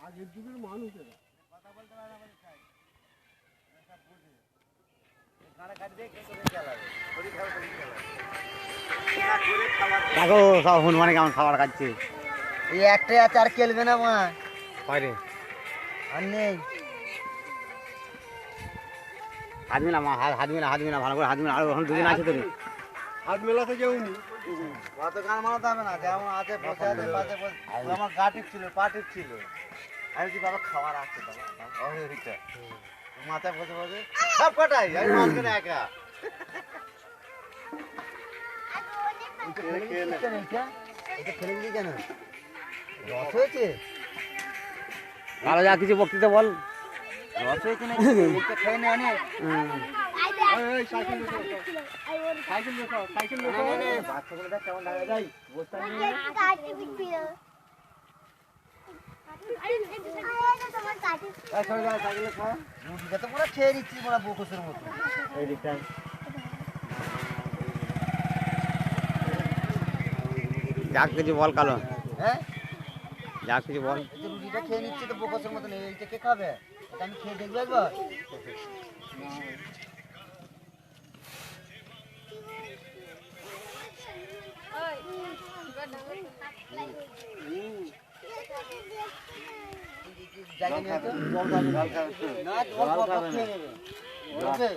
আগের যুগের মানুষেরা কথা বলতে পারে না বলে চাই সব বুঝে গাড়া কাট দিয়ে কে করে চালাবে শরীর খারাপ করে চালাবে দেখো সব হনুমানে কেমন খাবার খাচ্ছে। এই একটাই আছে আর খেলবে না মা বাইরে আর নেই হাত মিলা মা, হাত মিলা ভালো করে হাত মিলা। আর ওখানে দুদিন আছে তো। হাত মেলাতে যাওনি অত গান মারাতে হবে না যেমন আছে বসে আছে পাশে বসে আমার গা টিপছিল পা টিপছিল আমি কি বাবা খাবার আছে বাবা ওইটা মাথায় বসে বসে সব কটাই আমি মাঝখানে একা এটা ফেলে দিলি কেন রস হয়েছে ভালো যা কিছু বক্তৃতা বল। রস হয়েছে নাকি এটা খেয়ে নে অনেক সাইকেল বাচ্চাগুলো দেখ কেমন দেখা যায় বস্তা নিয়ে সাইকেলে খা রুটিটা তো পুরো খেয়ে নিচ্ছি পুরো বকুসের মতো এই দিকটায় যা কিছু বল কালো, হ্যাঁ যা কিছু বল। এই যে রুটিটা খেয়ে নিচ্ছি তো বকুসের মতো নেই এইটা কে খাবে এটা আমি খেয়ে দেখবো একবার জায়গা নিয়ে তো জল খাবে না জল খেয়ে নেবে